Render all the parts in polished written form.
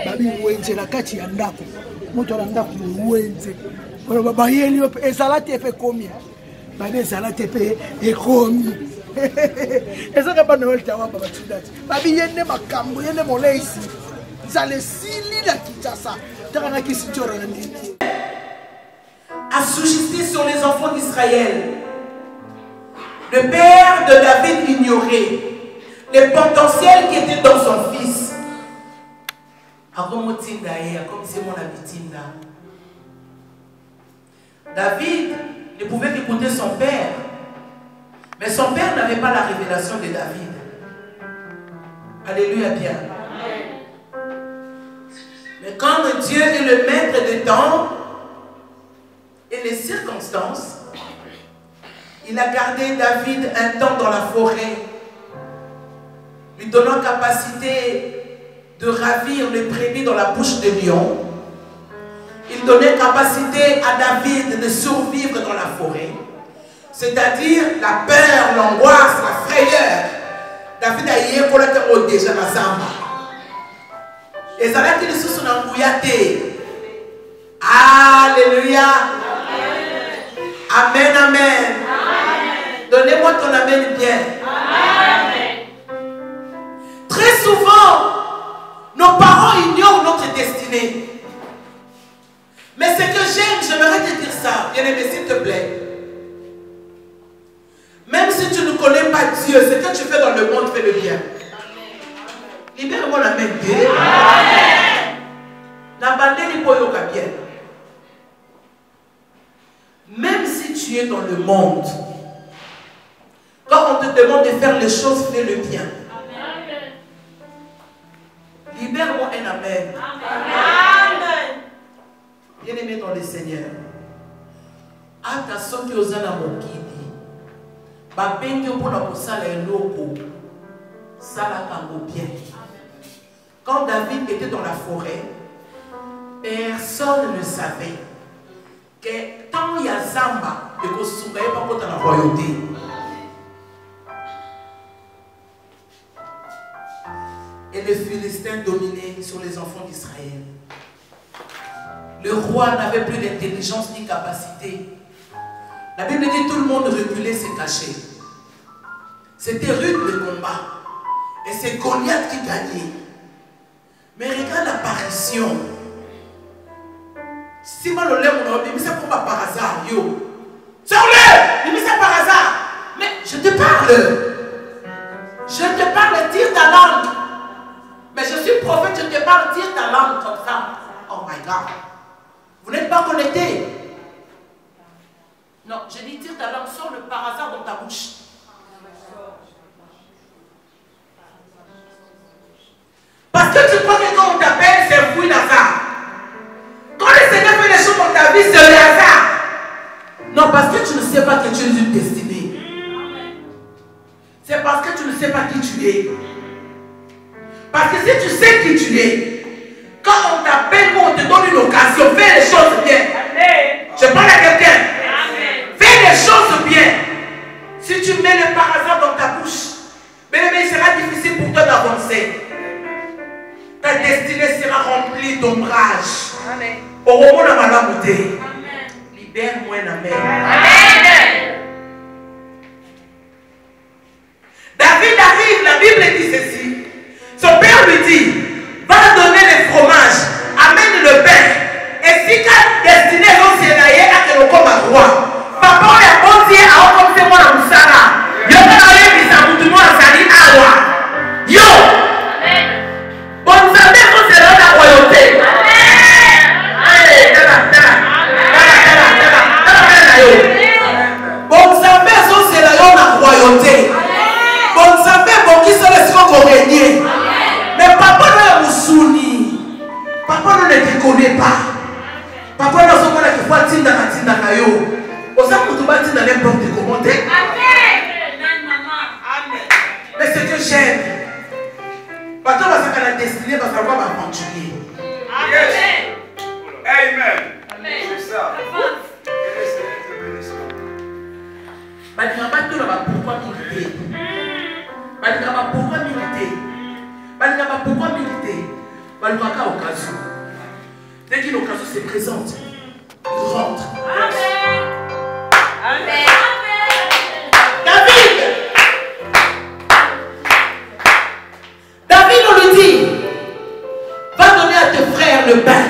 babi wenze na kati ya ndako moto na ndako wenze oloba bayeli yo ezala te pe komi babi ezala te pe ekomi ezaka ba Noël tawa ba batindati babi yende makambo yende moleisi zale sili la kitasa takana kisijora na ndiki assujetti sur les enfants d'Israël. Le père de David ignorait le potentiel qui était dans son fils. David ne pouvait qu'écouter son père, mais son père n'avait pas la révélation de David. Alléluia bien. Mais quand Dieu est le maître des temps et les circonstances, il a gardé David un temps dans la forêt, lui donnant capacité de ravir les brebis dans la bouche des lions. Il donnait capacité à David de survivre dans la forêt, c'est-à-dire la peur, l'angoisse, la frayeur. David a eu déjà la samba. Et ça a été sous son embouillaté. Alléluia. Amen, amen. Donnez-moi ton amen bien. Amen. Très souvent, nos parents ignorent notre destinée. Mais ce que j'aime, j'aimerais te dire ça, bien-aimé, s'il te plaît. Même si tu ne connais pas Dieu, ce que tu fais dans le monde, fais le bien. Libère-moi la main bien. N'abandonne pas bien. Même si tu es dans le monde, quand on te demande de faire les choses, fais le bien. Libère-moi un amen. Amen. Bien-aimé dans le Seigneur. Attention que vous avez mon guide. Quand David était dans la forêt, personne ne savait que tant il y a Zamba, et qu'on ne se pas dans la royauté. Et les Philistins dominaient sur les enfants d'Israël. Le roi n'avait plus d'intelligence ni capacité. La Bible dit tout le monde reculait, se cachait. C'était rude le combat. Et c'est Goliath qui gagnait. Mais regarde l'apparition. Si moi le lève mon mais c'est pas par hasard, yo. Sors-le! Mais c'est par hasard. Mais je te parle. Je te parle, tire ta langue. Mais je suis prophète, je te parle, tire ta langue comme ça. Oh my God. Vous n'êtes pas connectés. Non, je dis tire ta langue, sors-le par hasard dans ta bouche. Parce que tu crois que quand on t'appelle, c'est fou hasard. Quand le Seigneur fait les choses dans ta vie, c'est le hasard. Non, parce que tu ne sais pas que tu es une destinée. C'est parce que tu ne sais pas qui tu es. Parce que si tu sais qui tu es, quand on t'appelle, quand on te donne une occasion, fais les choses bien. Je parle à quelqu'un. Fais les choses bien. Si tu mets le par hasard dans ta bouche, mais il sera difficile pour toi d'avancer. Ta destinée sera remplie d'ombrage. Au moment de ma beauté, libère-moi un amen. David arrive, la Bible dit ceci. Son père lui dit, va donner le fromage, amène le pain. Et si ta destinée est à que le comme roi, papa on a bon Dieu à comme c'est moi la moussala. Yo quand on a eu ça pour tout le monde à salir à roi. Yo. Bonne santé pour c'est là la royauté. Allez, bonne santé c'est là la royauté. Bonne santé pour qui sont les qu'on régner. Mais papa ne vous sounie. Papa ne te connaît pas. Papa ne se connaît que fois tinda na yo. Osa pour tout bâtir dans n'importe comment. Amen. Mais ce que j'aime. Papa va se la destinée parce qu'on va continuer. Amen. Amen. C'est ça. Pourquoi militer? Balbaka occasion. Dès qu'une occasion se présente, il rentre. Amen. Amen. David, on lui dit, va donner à tes frères le pain.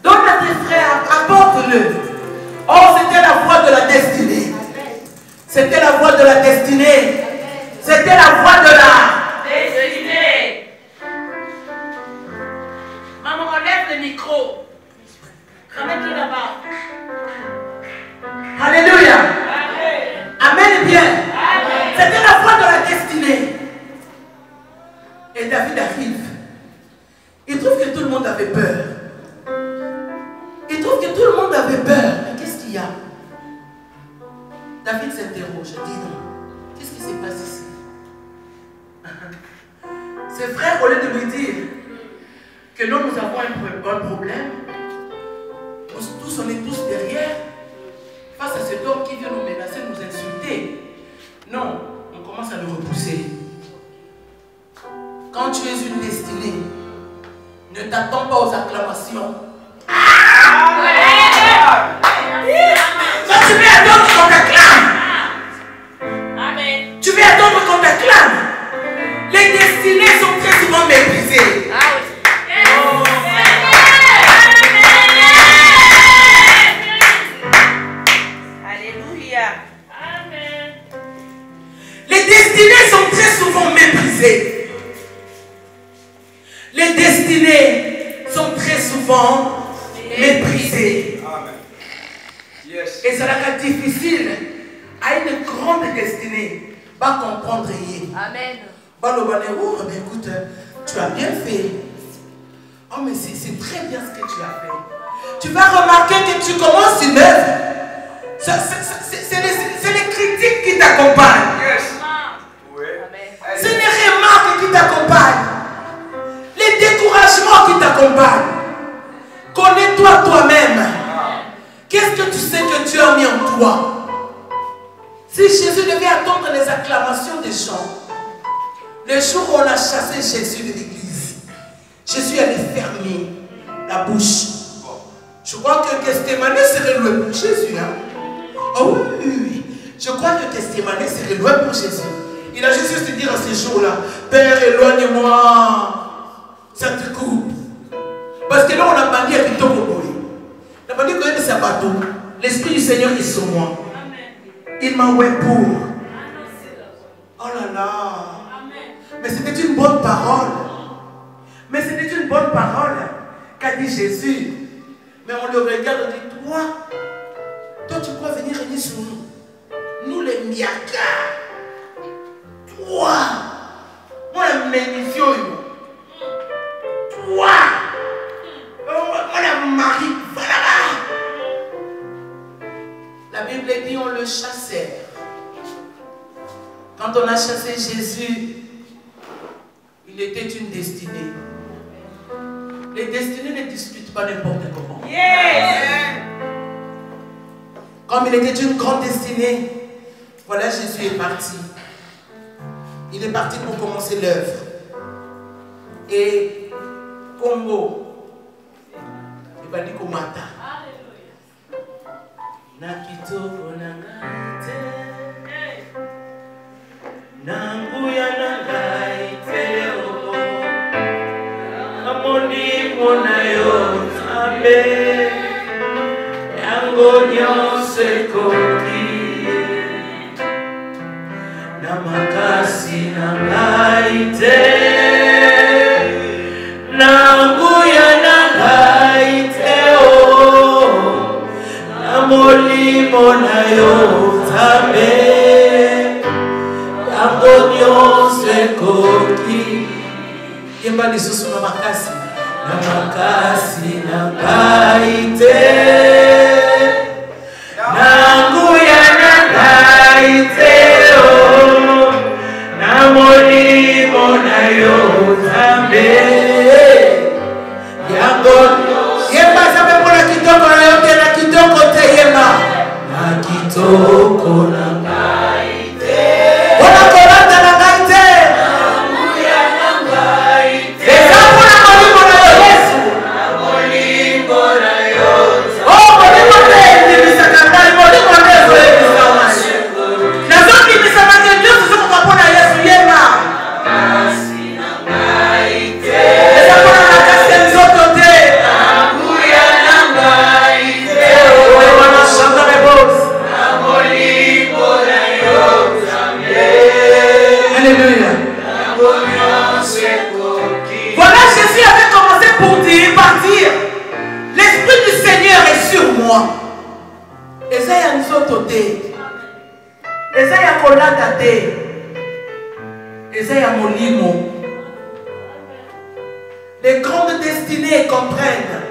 Donne à tes frères, apporte-le. Oh, c'était la voie de la destinée. C'était la voie de la destinée. C'était la voie de la Destinée. Maman, enlève le micro. Ramène-le là-bas. Alléluia. Amen. Amen bien. Amen. C'était la voie de la destinée. Et David arrive. Il trouve que tout le monde avait peur. Il trouve que tout le monde avait peur. Mais qu'est-ce qu'il y a? David s'interroge. Dit non. Qu'est-ce qui se passe ici? Ses frères, au lieu de lui dire que nous avons un problème, tous on est tous derrière, face à cet homme qui vient nous menacer, nous insulter. Non, on commence à le repousser. Quand tu es une destinée, ne t'attends pas aux acclamations. Quand tu veux attendre qu'on t'acclame, tu veux attendre qu'on t'acclame. Les destinées sont très souvent méprisées. Alléluia. Les destinées sont très souvent méprisées. Les destinées sont très souvent méprisées. Amen. Yes. Et ça sera difficile à une grande destinée. Va comprendre. Amen. Mais écoute, tu as bien fait. Oh, mais c'est très bien ce que tu as fait. Tu vas remarquer que tu commences une œuvre. C'est les critiques qui t'accompagnent. Yes. Amen. C'est les remarques qui t'accompagnent. Les découragements qui t'accompagnent. Connais-toi toi-même. Qu'est-ce que tu sais que tu as mis en toi? Si Jésus devait attendre les acclamations des gens, le jour où on a chassé Jésus de l'église, Jésus allait fermer la bouche. Je crois que Gethsémane serait loué pour Jésus. Hein? Oh oui. Je crois que Gethsémane serait loué pour Jésus. Il a juste se dire à ce jour-là, Père, éloigne-moi cette coupe. Parce que là, on a bandit à Kitoko. On a bandit quand même sa bateau. L'Esprit du Seigneur est sur moi. Il m'a oué pour. Oh là là. Mais c'était une bonne parole. Mais c'était une bonne parole qu'a dit Jésus. Mais on le regarde et dit, toi tu peux venir régner sur nous. Nous les miaka. Toi. Moi la ménition. Toi. Moi la Marie. Voilà. La Bible dit on le chassait. Quand on a chassé Jésus, il était une destinée. Les destinées ne discutent pas n'importe comment. Yes. Comme il était une grande destinée, voilà, Jésus est parti. Il est parti pour commencer l'œuvre. Et Congo, il va dire Komata. Nakitoko nangaite, nanguya nangaite o, amoni monayo abe, yango nyose koki, namakasi nangaite, nanguya nangaite o. Molimo na yo tabe Angonyo sekoki Yemba lisusu na makasi na kaite Nanguya na kaite o Na molimo na yo tabe Yangonyo Yemba sabe mwana kitoko na yote na kitoko te yemba na kitoko na ngaite Ona kolata na ngaite Namuya na ngaite Eza mwana pour dire, partir. L'Esprit du Seigneur est sur moi. Esaïa nous a dotés. Esaïa kolata te. Esaïa molimo. Les grandes destinées comprennent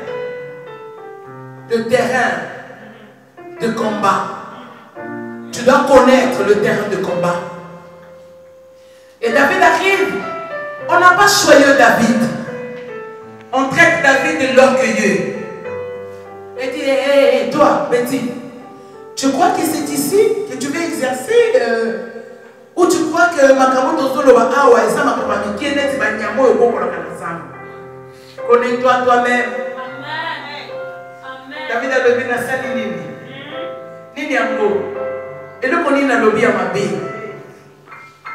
le terrain de combat. Tu dois connaître le terrain de combat. Et David arrive. On n'a pas choisi David. On traite David de l'orgueilleux. Et dit, hé, toi, Betty, tu crois que c'est ici que tu veux exercer ou tu crois que Makamoto Zolo va awa et ça m'a pas mis net va nyamo et bon pour la ensemble. Connais-toi toi-même. David a levé na sali nini. Nini ambo. Et le koni na lobby à ma bé.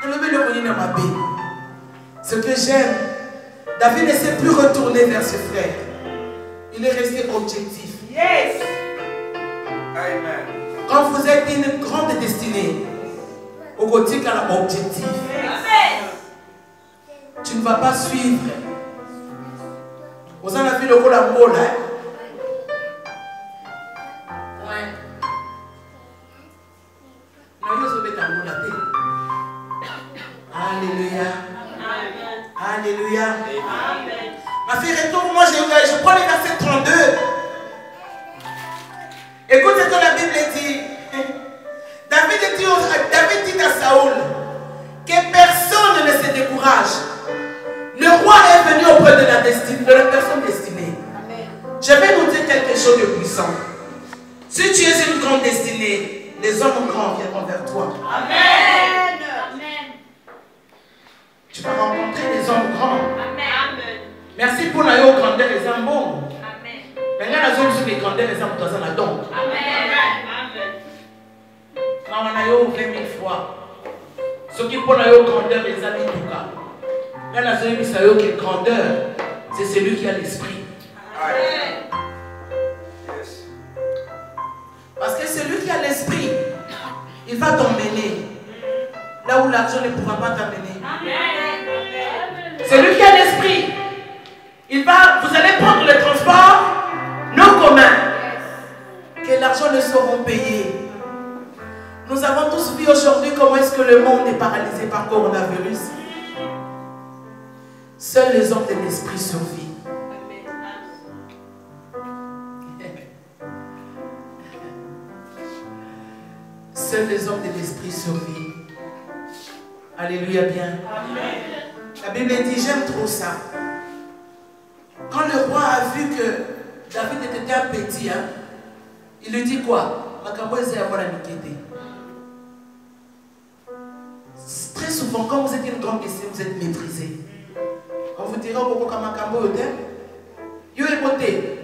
Le koni na ma bé. Ce que j'aime, David ne s'est plus retourné vers ses frères. Il est resté objectif. Yes. Amen. Quand vous êtes une grande destinée, au gothique à l'objectif, tu ne vas pas suivre. Vous en avez vu le rôle à Mola. Ouais. Alléluia. Alléluia. Amen. Ma fille, retourne-moi, je prends le verset 32. Écoute ce que la Bible dit. David dit à Saoul que personne ne se décourage. Le roi est venu auprès de la personne destinée. Amen. Je vais nous dire quelque chose de puissant. Si tu es une grande destinée, les hommes grands viendront vers toi. Amen. Tu vas rencontrer les hommes grands. Amen. Merci pour la grandeur des hommes bons. Amen. Maintenant, la zone sur les grandeurs des hommes, tu as un don. Amen. On a eu 20 000 fois. Ce qui pour la grandeur des amis, en tout cas. Là, la zone qui grandeur, c'est celui qui a l'esprit. Amen. Parce que celui qui a l'esprit, il va t'emmener là où l'argent ne pourra pas t'amener. Celui qui a l'esprit, vous allez prendre le transport, nos communs, que l'argent ne seront payés. Nous avons tous vu aujourd'hui comment est-ce que le monde est paralysé par coronavirus. Seuls les hommes de l'esprit survivent. Seuls les hommes de l'esprit survivent. Alléluia bien. Amen. La Bible dit, j'aime trop ça. Quand le roi a vu que David était un petit, il lui dit quoi? Très souvent, quand vous êtes une grande question, vous êtes maîtrisé. On vous dira au Kamakambo, yo est beauté.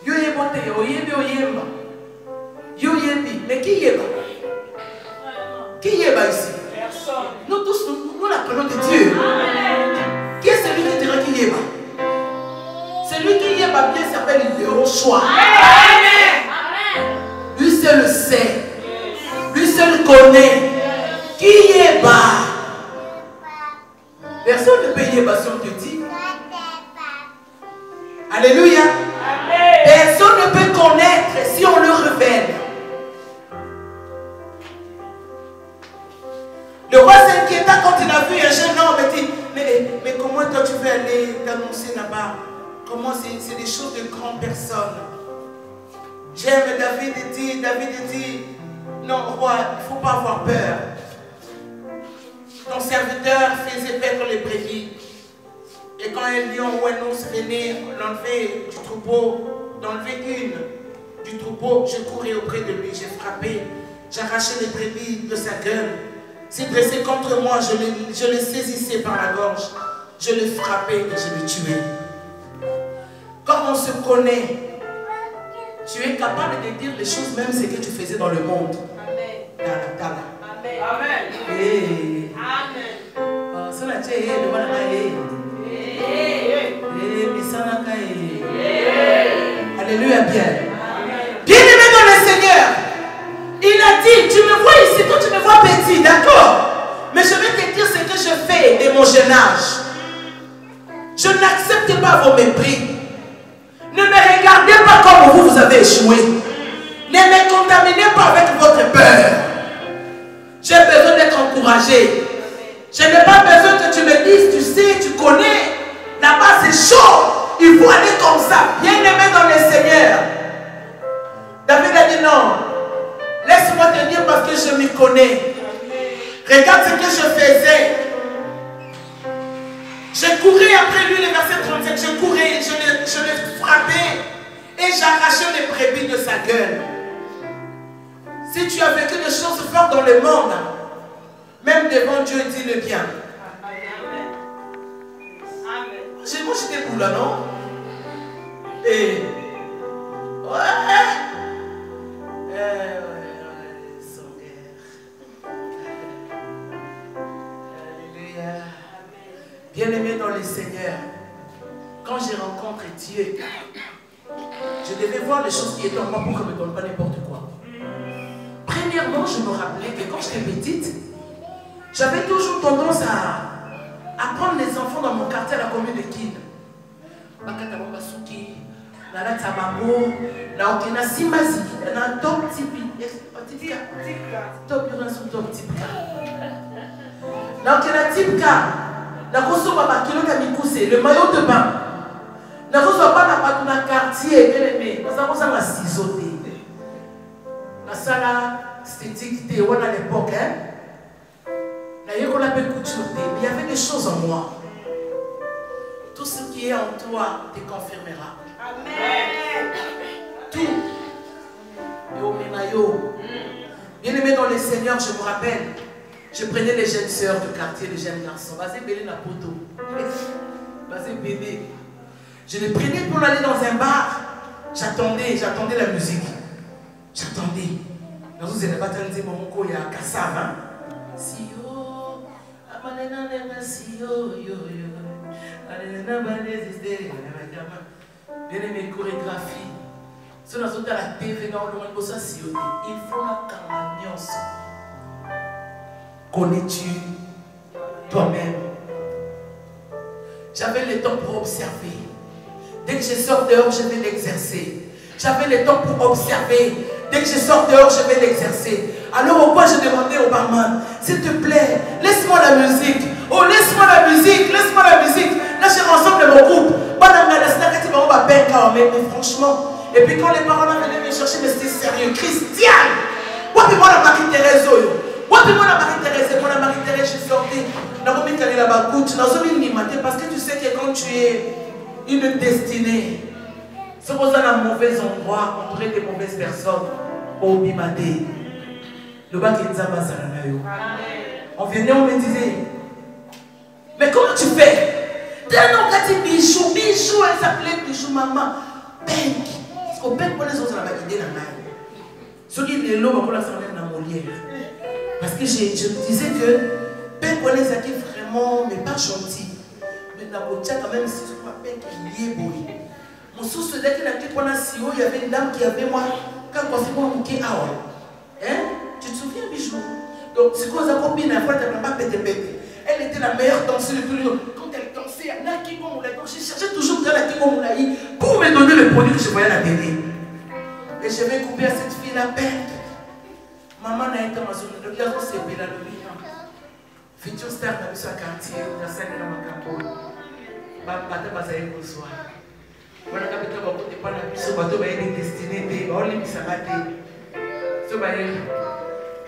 Yo est beauté, yo yemba. Yo yembi. Mais qui yemba? Qui yemba ici? Personne. Nous tous, nous l'appelons de Dieu. Amen. Qui est celui qui dira qui yemba? Celui qui yemba bien s'appelle le choix. Amen. Lui seul le sait. Lui seul connaît. Qui yemba? Personne ne peut yemba si on te dit. Alléluia. Amen. Personne ne peut connaître si on le révèle. Le roi s'inquiéta quand il a vu un jeune homme et dit, mais comment toi tu veux aller t'annoncer là-bas? Comment c'est des choses de grandes personnes. J'aime David dit, non roi, il ne faut pas avoir peur. Ton serviteur faisait paître les brebis. Et quand un lion ou un ours venait l'enlever du troupeau, d'enlever une du troupeau, je courais auprès de lui, j'ai frappé, j'arrachais les brebis de sa gueule. S'il dressait contre moi, je le saisissais par la gorge, je le frappais et je le tuais. Quand on se connaît, tu es capable de dire les choses, même ce que tu faisais dans le monde. Amen. Amen. Amen. Alléluia bien. Bien-aimé dans le Seigneur, il a dit, tu me vois ici, toi tu me vois petit, d'accord? Mais je vais te dire ce que je fais de mon jeune âge. Je n'accepte n'acceptez pas vos mépris. Ne me regardez pas comme vous avez échoué. Ne me contaminez pas avec votre peur. J'ai besoin d'être encouragé. Je n'ai pas besoin que tu me dises, tu sais, tu connais. Là-bas c'est chaud. Il faut aller comme ça. Bien aimé dans le Seigneur. David a dit non. Laisse-moi te dire parce que je m'y connais. Regarde ce que je faisais. Je courais après lui, le verset 37. Je courais, je le frappais et j'arrachais les brebis de sa gueule. Si tu as vécu des choses fortes dans le monde, même devant Dieu, dis-le bien. Moi j'étais pour là, non? Et ouais. Son guerre. Alléluia. Bien-aimé dans le Seigneur, quand j'ai rencontré Dieu, je devais voir les choses qui étaient en moi pour que je ne me donne pas n'importe quoi. Premièrement, je me rappelais que quand j'étais petite, j'avais toujours tendance à prendre les enfants dans mon quartier à la commune de Kin. Basuki, na Tabango, na Okena Simazi, na Top Tipi, Top Tipka. Na Okena Tipka, na Koso Baba Kilota Mikuse, le maillot de bain. Na Koso Baba na pas dans quartier, bien aimé, parce que ça m'a ciseauté. La salle esthétique, c'était à l'époque, hein. Il y avait des choses en moi. Tout ce qui est en toi te confirmera. Amen. Tout. Et au Ménayo. Bien aimé dans le Seigneur, je me rappelle, je prenais les jeunes sœurs du quartier, les jeunes garçons. Basé Bélé na poto. Basé bébé. Je les prenais pour aller dans un bar. J'attendais la musique. J'attendais. Dans vous n'avez pas entendu mon mot, il y a Kassav, hein? Bien aimé chorégraphie. Si on a sauté à la TV, il faut la ambiance. Connais-tu toi-même? J'avais le temps pour observer. Dès que je sors dehors, je vais l'exercer. J'avais le temps pour observer. Dès que je sors dehors, je vais l'exercer. Alors au point, je demandais au barman, s'il te plaît, laisse-moi la musique. Oh, laisse-moi la musique, laisse-moi la musique. Là, je rassemble mon groupe. Mais franchement, et puis quand les parents venaient me chercher, mais c'était sérieux. Christian, moi, la Marie-Thérèse, parce que tu sais que quand tu es une destinée, si vous êtes à un mauvais endroit, entouré de mauvaises personnes, au Bimade, le bac est on venait, on me disait, mais comment tu fais? D'un nom qui dit Bijou, elle s'appelait Bijou Maman. Penk. Parce qu'au Penk, on est sur la idée dans la ce qui est l'homme, on l'a sorti dans Molière. Parce que je disais que Penk, on est vraiment, mais pas gentil. Mais dans le chat, quand même, si je crois Penk, il est beau. Mon souci, dès qu'il a été pendant si haut, il y avait une dame qui avait moi, quand on s'est dit, hein? Tu te souviens, Bijou? Donc, c'est quoi sa copine, elle n'a pas pété. Elle était la meilleure danseuse de tout le monde. Quand elle dansait, je cherchais toujours dans la Kikomoulaï pour me donner le produit que je voyais à la télé. Et je vais couper à cette fille la peine. Maman n'a été ma zone de garçon, c'est Bella Lomina. Future star dans ce quartier, dans la scène de Macambo. Bata Bazaï Bonsoir. Voilà, quand tu vas côté pas la puce, au bateau, il est destiné, on les mis à mater. Ce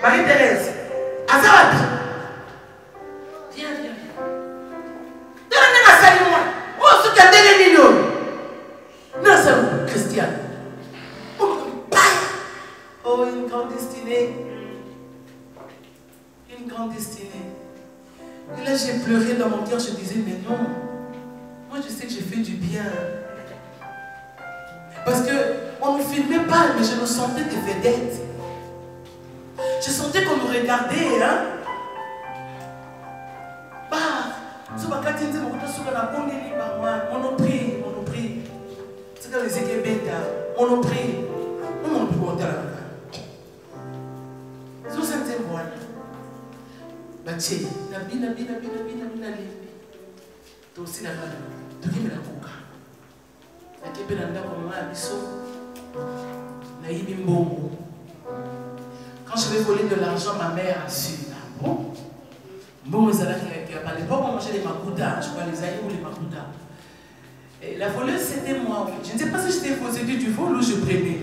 Marie-Thérèse, Azawadi. Viens. Oh, ce qu'il y a des millions. Non, c'est Christian. Oh, une grande destinée. Une grande destinée. Et là, j'ai pleuré dans mon cœur. Je disais, mais non. Moi, je sais que j'ai fait du bien. Parce qu'on ne me filmait pas, mais je me sentais des vedettes. Je sentais qu'on me regardait, hein. Monoprix. C'est dans les équipes Monoprix. On peut monter là. C'est au cinquième mois. Baché, nabi. Toi aussi là-bas. Tu me la coca. Quand je vais voler de l'argent, ma mère a su. Ah bon? Bon, à l'époque, on mangeait les makoutas, je crois les aïeux ou les makoutas. Et la voleuse, c'était moi. Je ne sais pas si j'étais c'était du vol ou je prenais.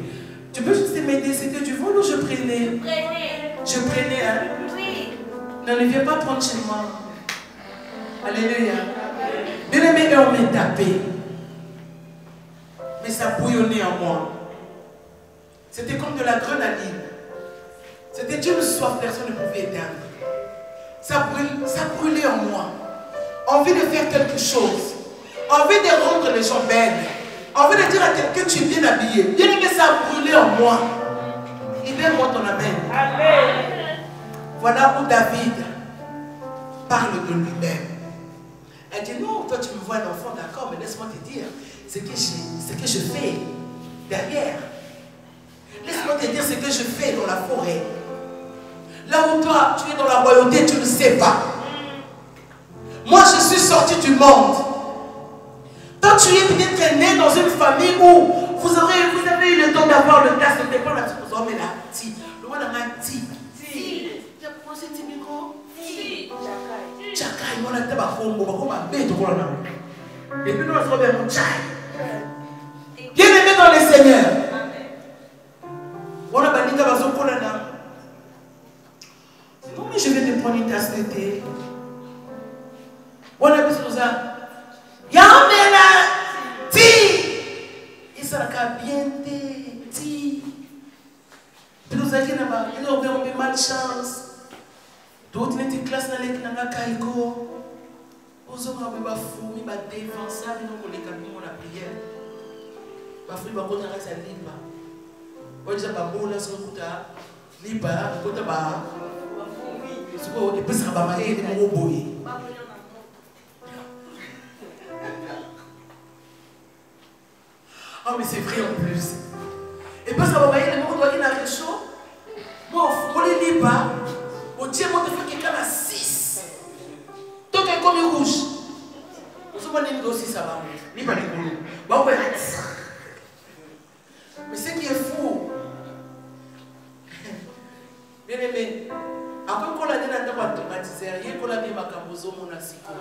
Tu peux juste m'aider, c'était du vol ou je prenais? Je prenais, hein? Oui. Non, ne viens pas prendre chez moi. Alléluia. Bien aimé, on m'a tapé. Mais ça bouillonnait en moi. C'était comme de la grenadine. C'était une soif, personne ne pouvait éteindre. Ça brûlait en moi. Envie de faire quelque chose. Envie de rendre les gens belles. Envie de dire à quelqu'un, tu es bien habillé. Bien aimé, ça a brûlé en moi. Libère-moi ton amen. Amen. Voilà où David parle de lui-même. Elle dit, non, toi tu me vois un enfant, d'accord, mais laisse-moi te dire ce que je fais derrière. Laisse-moi te dire ce que je fais dans la forêt. Là où toi, tu es dans la royauté, tu ne sais pas. Moi, je suis sorti du monde. Toi, tu es peut-être né dans une famille où vous avez eu le temps d'avoir le tas de départ. Là, vous avez la ti. Le roi n'a pas ti. Tu as posé tes micros? Ti. Tchakai, moi, la taba kombo, comme un bête, et puis nous, on se remet mon tchai. Bien aimé dans le Seigneur. On a banni ta bazo kolana. Non, mais je vais te prendre une tasse de thé. On a besoin de ça. Yamena ti. Il sera bien ti. Puis nous avons dit, nous avons malchance. D'autres n'étaient classe dans les kaiko. Nous avons eu des défense, nous avons eu la prière. Nous avons eu la liba. Nous avons eu la liba. Oh, mais c'est vrai en plus. Et parce que vous voyez, les mots doivent être chaud. Moi, on les lit pas. On tient mon téléphone qui est à 6. Donc, il est comme rouge. Nous sommes en aussi, ça va. Ni pas les couleurs. Bon, mais ce qui est fou, bien aimé, après qu'on a dit qu'on a automatisé, rien qu'on a dit ma cambozo mon asiko.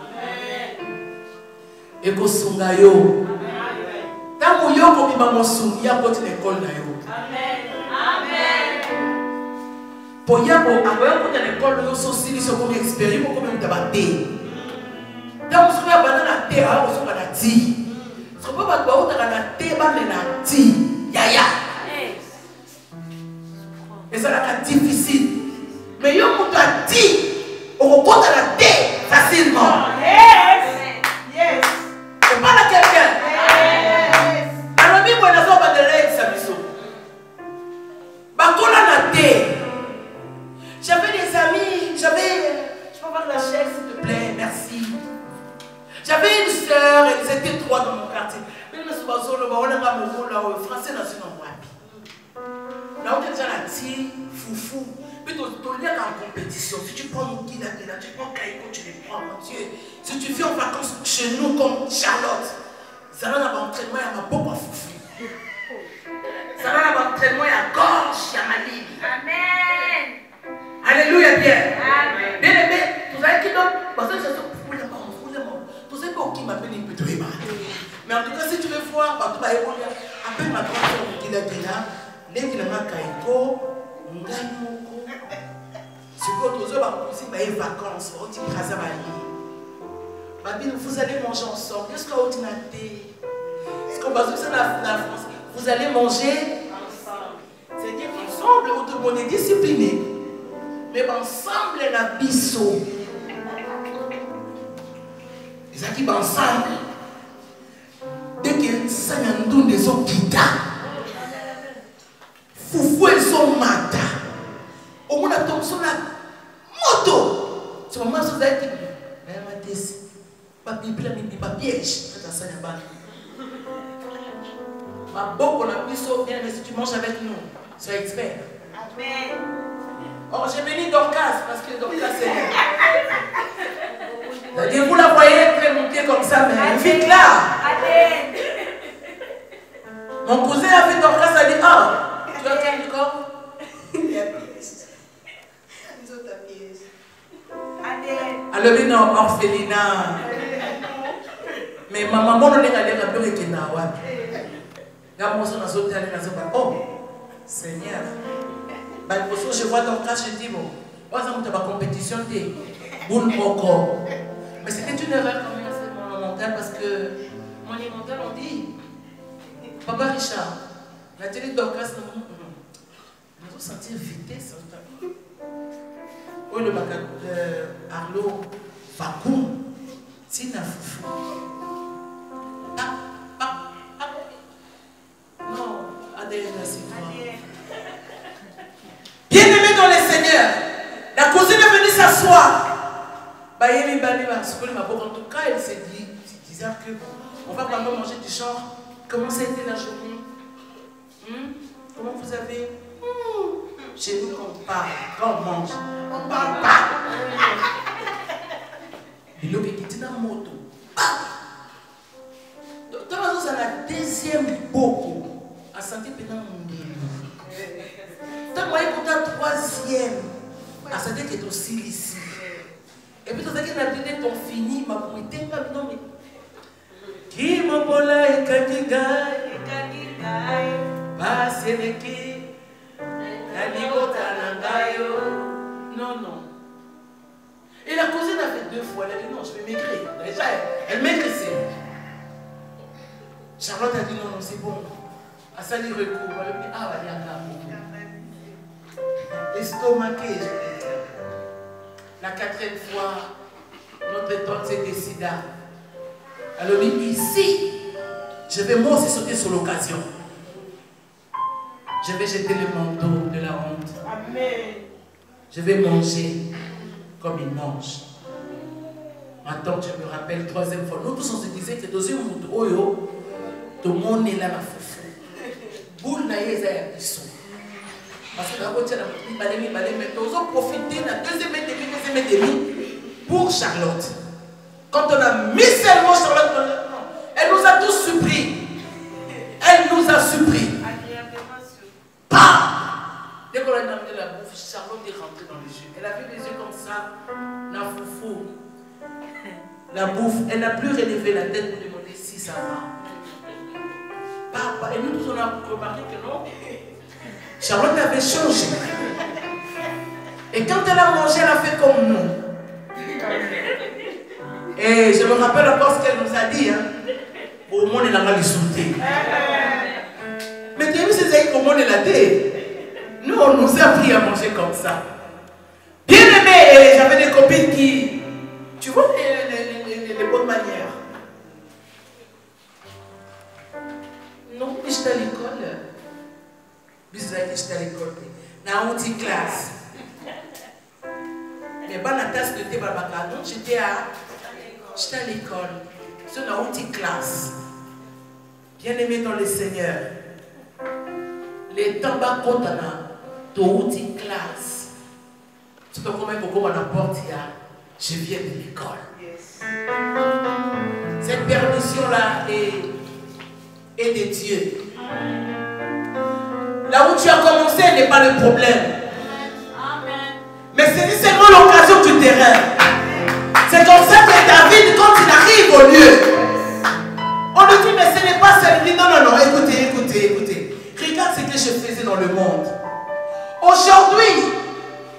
Et qu'on songa yo. Tant que yo comme maman songa, ya côté l'école na yo. Amen. Pour y avoir à l'école, nous sommes aussi comme expérience, comme nous débatté. Tant que nous avons la terre, nous sommes la ti. Ce qu'on va voir, nous avons la terre, la ti. Yaya. Et ça là difficile. Mais yo nous a dit, on compte la terre facilement. Yes. On parle à quelqu'un. Alors mi moi nazo ba de règle ça biso. Ba kola na terre. J'avais des amis, je peux avoir la chaise s'il te plaît, merci. J'avais une soeur, elles étaient 3 dans mon quartier. Mais nous sommes on a pas beaucoup là, français dans une endroit. Là on est déjà la tire, foufou. Puis tu es en compétition. Si tu prends mon guide, tu prends Kaiko, tu les prends, mon Dieu. Si tu viens en vacances chez nous comme Charlotte, ça va avoir entraînement, il y a beaucoup à foufou. Ça va avoir entraînement, il y a gorge, il y a ma ligne. Amen. Alléluia, bien. Amen. Bien aimé, vous savez qui donc, parce que c'est tout ça pour qui m'appelle une petite rima. Mais en tout cas, si tu veux voir, tu vas évoluer. Appelle ma grande soeur qui l'a dit là, les qui n'ont pas Kaiko, Ngaïmoko. Si vous avez des vacances, vous allez manger ensemble. Qu'est-ce que vous vous allez manger ensemble. C'est-à-dire ensemble, tout le monde est discipliné. Mais ensemble, il y a un biseau. Les équipes ensemble. Dès que ça y a un des autres qui foufou et son mata. Au moins, on a sur la moto. C'est moment où vous avez dit, pas piège. Ma beaucoup la puissance, bien, mais si tu manges avec nous, sois expert. Amen. Oh, j'ai béni Dorcas parce que Dorcas c'est. Vous la voyez très montée comme ça, mais vite là. Amen. Ah, tu as quel corps? Il y a pièce. Nous autres à pièce. Alors, non, orphelinat. Mais ma maman, on est allé à la blague qui n'a pas. Oh, Seigneur. Je vois ton cas, je dis, bon, tu as compétition, mais c'était une erreur quand même, c'est monumentale, parce que monumental, on dit, Papa Richard, la télé d'Orcas, nous avons senti vitesse. Oui, le Arlo, Vacoum, Tina Foufou. Non, Adèle, c'est toi. Bien-aimé dans le Seigneur, la cousine est venue s'asseoir. En tout cas, elle s'est dit, on va quand même manger du genre. Comment ça a été la journée? Comment vous avez? Chez nous, quand on parle, quand on mange, on ne parle pas. Il a quitté dans la moto. Dans la deuxième beaucoup, à santé pendant mon livre. Dans la troisième, à santé qui est aussi ici. Et puis, tout ça qui a dit ton fini, ma bouille, non mais. Qui m'a volé, Kakigai, passe les qui, non, non. Et la cousine a fait 2 fois, elle a dit non, je vais maigrir. Déjà, elle maigrissait. Charlotte a dit non, non, c'est bon. À ça, il recourt. Elle a dit ah, il y a un estomaqué, je vais dire. La 4e fois, notre tante s'est décidée. Elle a dit ici, je vais moi aussi sauter sur l'occasion. Je vais jeter le manteau de la honte. Amen. Je vais manger comme il mange. Maintenant, je me rappelle, 3e fois. Nous tous, on se disait que dans une moto, tout le monde est là, la foufou. Boule na yé, ça y a bisou. Parce que la voiture, mais nous avons profité de la 2e et demie pour Charlotte. Quand on a mis seulement Charlotte, elle nous a tous surpris. Elle nous a surpris. Dès qu'on a amené la bouffe, Charlotte est rentrée dans les yeux. Elle a vu les yeux comme ça, la foufou. La bouffe, elle n'a plus relevé la tête pour demander si ça va. Papa, et nous tous on a remarqué que non. Charlotte avait changé. Et quand elle a mangé, elle a fait comme nous. Et je me rappelle encore ce qu'elle nous a dit. Au monde, elle a sauté. Mais tu as vu ces aïeux comment elle a dit? Nous, on nous a appris à manger comme ça. Bien aimé, j'avais des copines qui... Tu vois les bonnes manières. Non, j'étais à l'école. J'étais à l'école. Dans une classe. Mais pas la tasse de thé, j'étais à l'école. C'est dans une classe. Bien aimé dans le Seigneur. Les tabacs qu'on a dans une classe. Tu peux quand même beaucoup à la porte, je viens de l'école. Yes. Cette permission-là est de Dieu. Là où tu as commencé n'est pas le problème. Amen. Mais c'est seulement l'occasion du terrain. C'est comme ça que David, quand il arrive au lieu, on lui dit, mais ce n'est pas celui. Non, non, non, écoutez. Regarde ce que je faisais dans le monde. Aujourd'hui,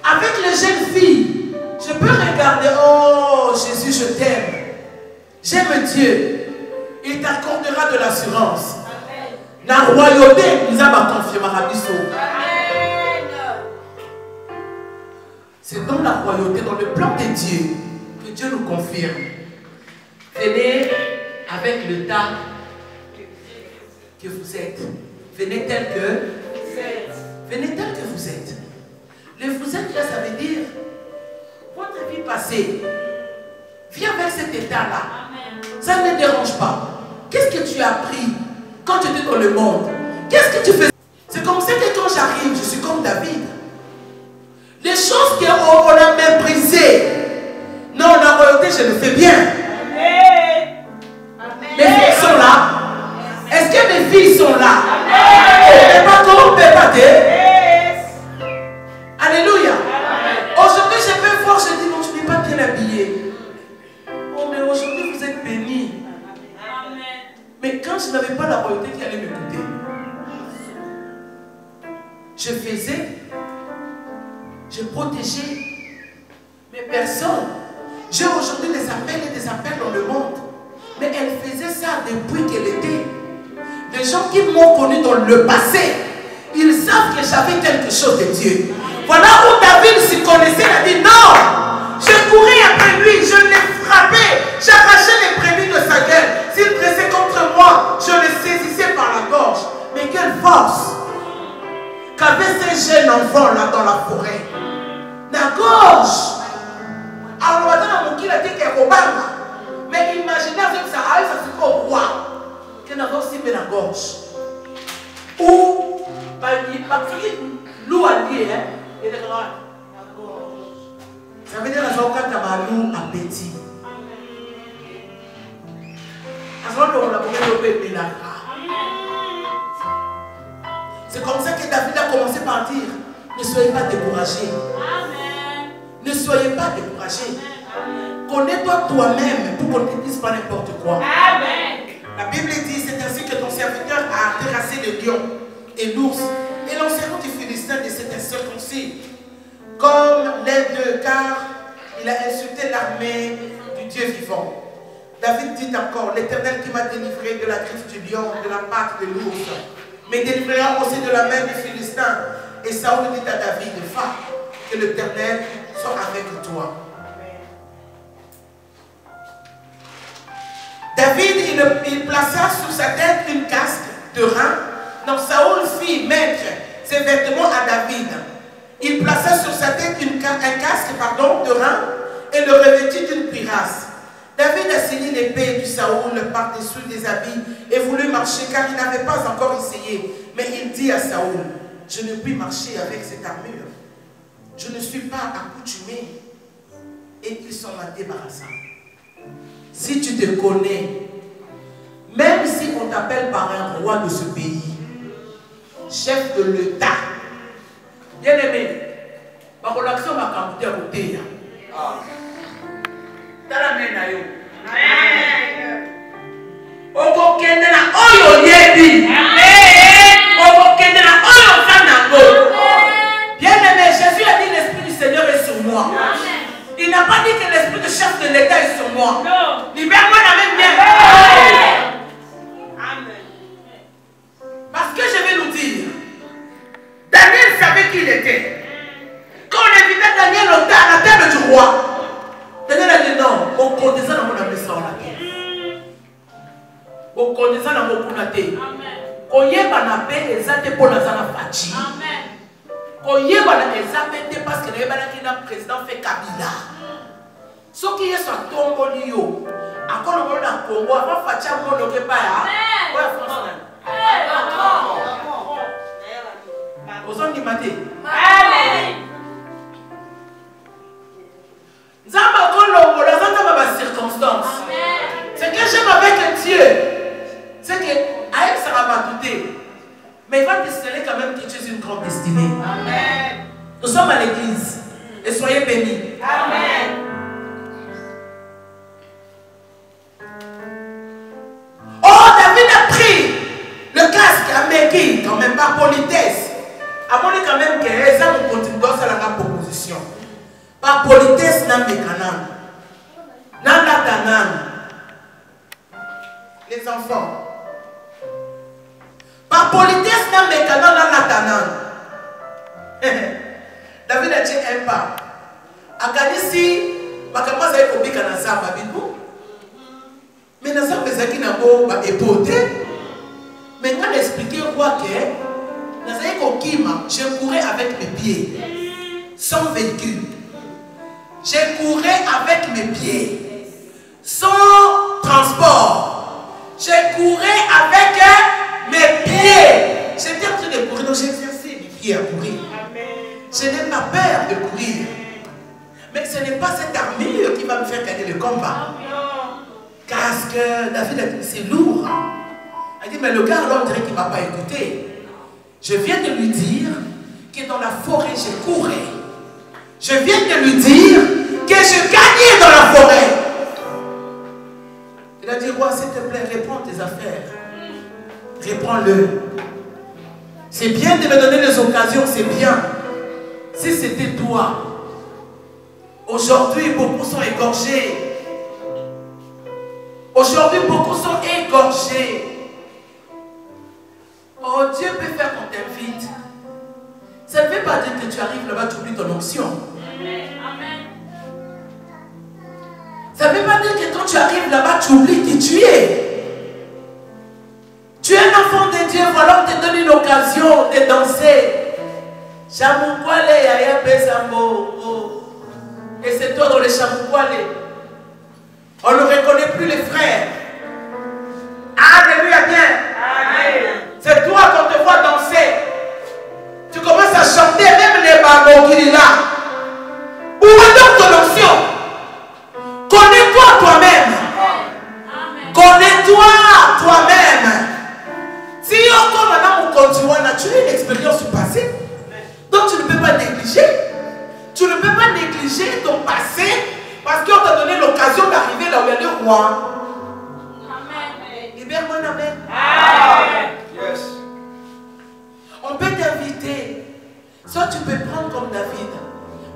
avec les jeunes filles, je peux regarder, oh Jésus, je t'aime. J'aime Dieu. Il t'accordera de l'assurance. La royauté nous a confirmé à Rabisso. C'est dans la royauté, dans le plan de Dieu, que Dieu nous confirme. Venez avec le tas que vous êtes. Venez tel que vous êtes. Venez tel que vous êtes. Le vous êtes là, ça veut dire votre vie passée. Viens vers cet état-là. Ça ne me dérange pas. Qu'est-ce que tu as appris quand tu étais dans le monde? Qu'est-ce que tu fais? C'est comme ça que quand j'arrive, je suis comme David. Les choses qu'on a méprisées, non, la royauté, je le fais bien. Amen. Mes filles sont là. Est-ce que mes filles sont là? Amen. Pas comme quand je n'avais pas la royauté qui allait m'écouter, je faisais, je protégeais mes personnes. J'ai aujourd'hui des appels et des appels dans le monde. Mais elle faisait ça depuis qu'elle était. Les gens qui m'ont connu dans le passé, ils savent que j'avais quelque chose de Dieu. Voilà où David se connaissait, il a dit non. Je courais après lui, je l'ai frappé, j'arrachais les prémices de sa gueule. S'il dressait contre moi, je le saisissais par la gorge. Mais quelle force qu'avait ces jeunes enfants là dans la forêt. La gorge. Alors, on va dire qu'il a dit qu'il est Obama. Mais imaginez avec ça, ça c'est au roi. Qu'il n'a pas aussi mis la gorge. Ou, l'eau a lié, hein, et le grand. Ça veut dire que la joie quand loup appétit. C'est comme ça que David a commencé par dire, ne soyez pas découragés. Ne soyez pas découragés. Connais-toi toi-même pour qu'on ne te dise pas n'importe quoi. La Bible dit, c'est ainsi que ton serviteur a terrassé le lion et l'ours et l'enserrant du Philistin de cet incirconcis. Comme les deux, car il a insulté l'armée du Dieu vivant. David dit encore, l'Éternel qui m'a délivré de la griffe du lion, de la patte de l'ours, me délivrera aussi de la main du Philistin. Et Saoul dit à David, va, que l'Éternel soit avec toi. David, il plaça sur sa tête une casque de rein. Donc Saoul fit mettre ses vêtements à David. Il plaça sur sa tête un casque de rein et le revêtit d'une cuirasse. David a saigné l'épée du Saoul par-dessus des habits et voulut marcher car il n'avait pas encore essayé. Mais il dit à Saoul, je ne puis marcher avec cette armure. Je ne suis pas accoutumé. Et il s'en a débarrassé. Si tu te connais, même si on t'appelle par un roi de ce pays, chef de l'État, bien aimé, par l'action m'a campé à côté. Dans la main, Oko kende na oyo yebi. Oko kende na oyo sanango. Bien aimé, Jésus a dit l'Esprit du Seigneur est sur moi. Il n'a pas dit que l'Esprit de chef de l'État est sur moi. Libère-moi la même bien. Amen. Parce que je vais nous dire, Daniel savait qui il était. Quand on invitait Daniel à la table du roi, Daniel a dit non, on connaissait dans mon ami ça la terre. On connaissait dans mon kunate. Koyeba na be ezate pour la zana fachi. Amen. Koyeba na ezate parce que le président fait Kabila. Ce qui est sur Tombo Lio, à quoi on a Congo, avant Facha Mono Kepaya, ouais, France. Aux hommes du matin. Zamba Kolombo, la zone de ma circonstance. Ce que j'aime avec Dieu, c'est que Aïe sera pas douté, mais il va destiner quand même que tu es une grande destinée. Amen. Nous sommes à l'église et soyez bénis. Amen. Oh, David a pris le casque à Meki, quand même par politesse. À mon quand même que les hommes continuent dans la proposition. Par politesse, n'a mécanan. N'a la tanan. Les enfants. Par politesse, n'a mécanan, n'a la tanan. David a dit un pas. A gagné si, ma commence à être obligé à Nazar, mais Nazar, les acquis n'a pas époté. Mais quand expliqué quoi que Nazar, je courais avec mes pieds, sans véhicule. Je courais avec mes pieds, sans transport. Je courais avec mes pieds. J'étais en train de courir, donc j'ai exercé mes pieds à courir. Je n'ai pas peur de courir. Mais ce n'est pas cette armure qui va me faire gagner le combat. Parce que David a dit, c'est lourd. Il a dit, mais le gars, là, on dirait qu'il ne m'a pas écouté. Je viens de lui dire que dans la forêt, je courais. Je viens de lui dire que je gagnais dans la forêt. Il a dit, roi, s'il te plaît, réponds tes affaires. reprends-le. C'est bien de me donner les occasions, c'est bien. Si c'était toi, aujourd'hui beaucoup sont égorgés. Aujourd'hui beaucoup sont égorgés. Oh, Dieu peut faire qu'on t'invite. Ça ne veut pas dire que tu arrives là-bas, tu oublies ton onction. Amen. Ça ne veut pas dire que quand tu arrives là-bas, tu oublies qui tu es. Tu es un enfant de Dieu, voilà, on te donne une occasion de danser. Et c'est toi dans les chamoukwale. On ne reconnaît plus les frères. Alléluia, bien. Amen. C'est toi qu'on te voit danser. Tu commences à chanter, même les ballons qu'il est là. Où est donc ton onction? Connais-toi toi-même. Connais-toi toi-même. Si encore maintenant on continue, tu as une expérience passée. Donc tu ne peux pas négliger. Tu ne peux pas négliger ton passé parce qu'on t'a donné l'occasion d'arriver là où il y a le roi. Amen. Libère-moi, amen. Amen. Yes. On peut t'inviter. Soit tu peux prendre comme David.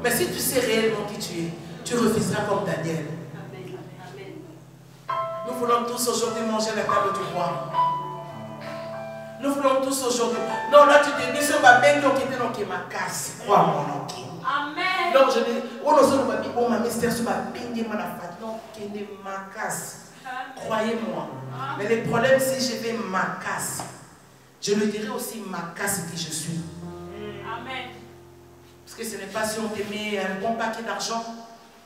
Mais si tu sais réellement qui tu es, tu refuseras comme Daniel. Nous voulons tous aujourd'hui manger à la table du roi. Nous voulons tous aujourd'hui. Non, là tu te dis, c'est ma belle qui était dans ma casse. Crois-moi, non. Amen. Non, je dis, on a dit, oh, ma mystère, c'est ma belle ma fat. Non, qui est ma casse. Croyez-moi. Mais le problème, si je vais ma casse, je lui dirai aussi ma casse qui je suis. Amen. Parce que ce n'est pas si on te met un bon paquet d'argent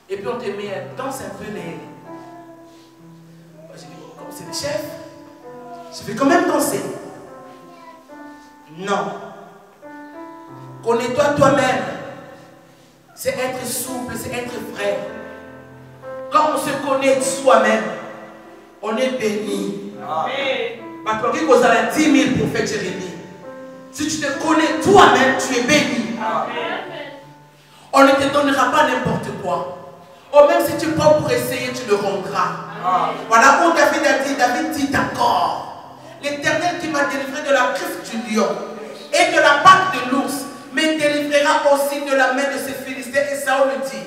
et puis on te met, danse un peu les. Comme c'est le chef, je vais quand même danser. Non. Connais-toi toi-même. C'est être souple, c'est être vrai. Quand on se connaît soi-même, on est béni. Parce que vous avez 10 000 prophètes Jérémie. Si tu te connais toi-même, tu es béni. On ne te donnera pas n'importe quoi. Ou même si tu prends pour essayer, tu le rendras. Voilà où David dit d'accord. L'Éternel qui m'a délivré de la griffe du lion et de la patte de l'ours me délivrera aussi de la main de ces Philistins. Et Saül dit,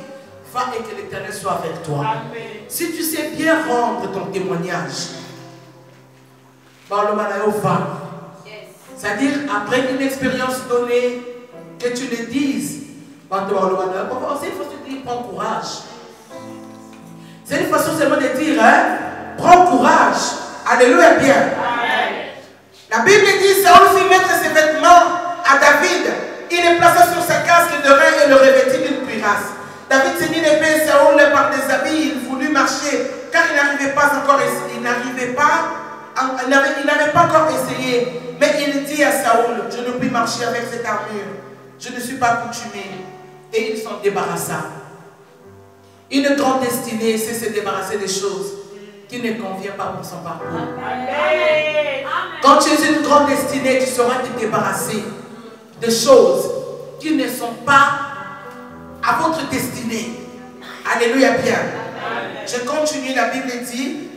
va et que l'Éternel soit avec toi. Amen. Si tu sais bien rendre ton témoignage, va. C'est-à-dire, après une expérience donnée, que tu le dises. C'est une façon de dire, prends courage. C'est une façon seulement de dire, hein, prends courage. Alléluia, bien. Amen. La Bible dit, Saül fit mettre ses vêtements à David. Il le plaça sur sa casque de rein et le revêtit d'une cuirasse. David s'est mis l'épée et Saül par des habits. Il voulut marcher car il n'arrivait pas encore, il n'avait pas encore essayé. Mais il dit à Saül, je ne puis marcher avec cette armure. Je ne suis pas accoutumé. Et il s'en débarrassa. Une grande destinée, c'est se débarrasser des choses qui ne conviennent pas pour son parcours. Amen. Quand tu es une grande destinée, tu sauras te débarrasser de choses qui ne sont pas à votre destinée. Alléluia, bien. Je continue, la Bible dit,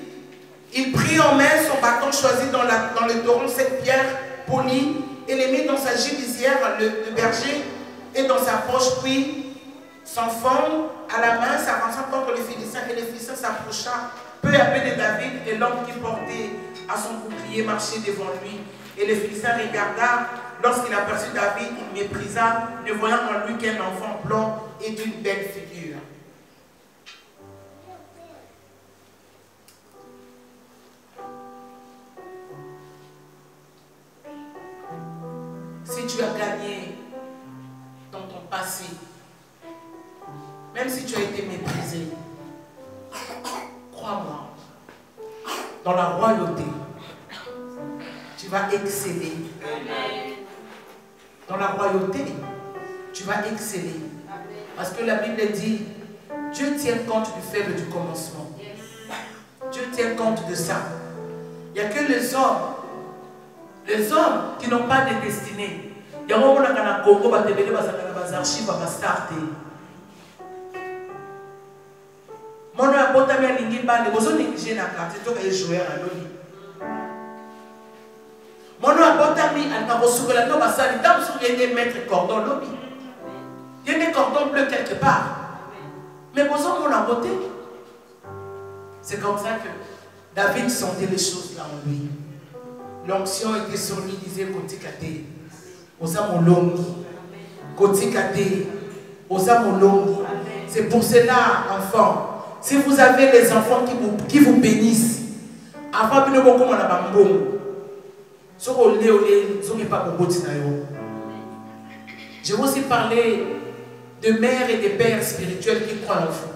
il prit en main son bâton choisi dans le torrent, cette pierre polie, et les mit dans sa gibisière, le berger, et dans sa poche, puis son fond à la main, s'avançant contre les Philistins, et les Philistins s'approcha peu à peu de David, et l'homme qui portait à son bouclier marchait devant lui. Et les Philistins regarda, lorsqu'il aperçut David, il méprisa, ne voyant en lui qu'un enfant blond et d'une belle figure. Si tu as gagné dans ton passé, même si tu as été méprisé, crois-moi, dans la royauté, tu vas exceller. Dans la royauté, tu vas exceller. Parce que la Bible dit, Dieu tient compte du faible du commencement. Dieu tient compte de ça. Il n'y a que les hommes qui n'ont pas de destinée. Il y a un moment où Congo va développer des archives à start. Mon a botami alingi bande, vous avez négligé la carte, c'est toi qui joué à l'oli. Mono abotami alnabosukela no basali damsu yene mettre cordon lobby. Yene cordon bleu quelque part. Mais besoin mon beauté. C'est comme ça que David sentait les choses là en lui. L'onction était sur lui, disait Kotikate. Osa molongi. Kotikate. Osa molongi. C'est pour cela, enfants, si vous avez les enfants qui vous bénissent, avant de beaucoup on a bambou. Je vais aussi parler de mères et de pères spirituels qui croient en vous.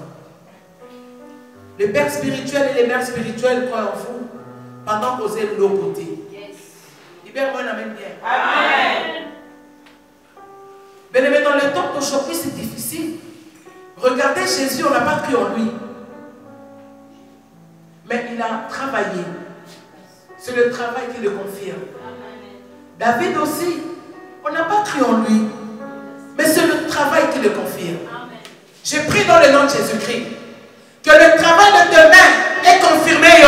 Les pères spirituels et les mères spirituelles croient en vous pendant que vous êtes de l'autre côté. Libère-moi la même bien. Amen. Mais dans le temps d'aujourd'hui, c'est difficile. Regardez Jésus, on n'a pas cru en lui. Mais il a travaillé. C'est le travail qui le confirme. David aussi, on n'a pas cru en lui. Mais c'est le travail qui le confirme. J'ai pris dans le nom de Jésus-Christ que le travail de demain est confirmé.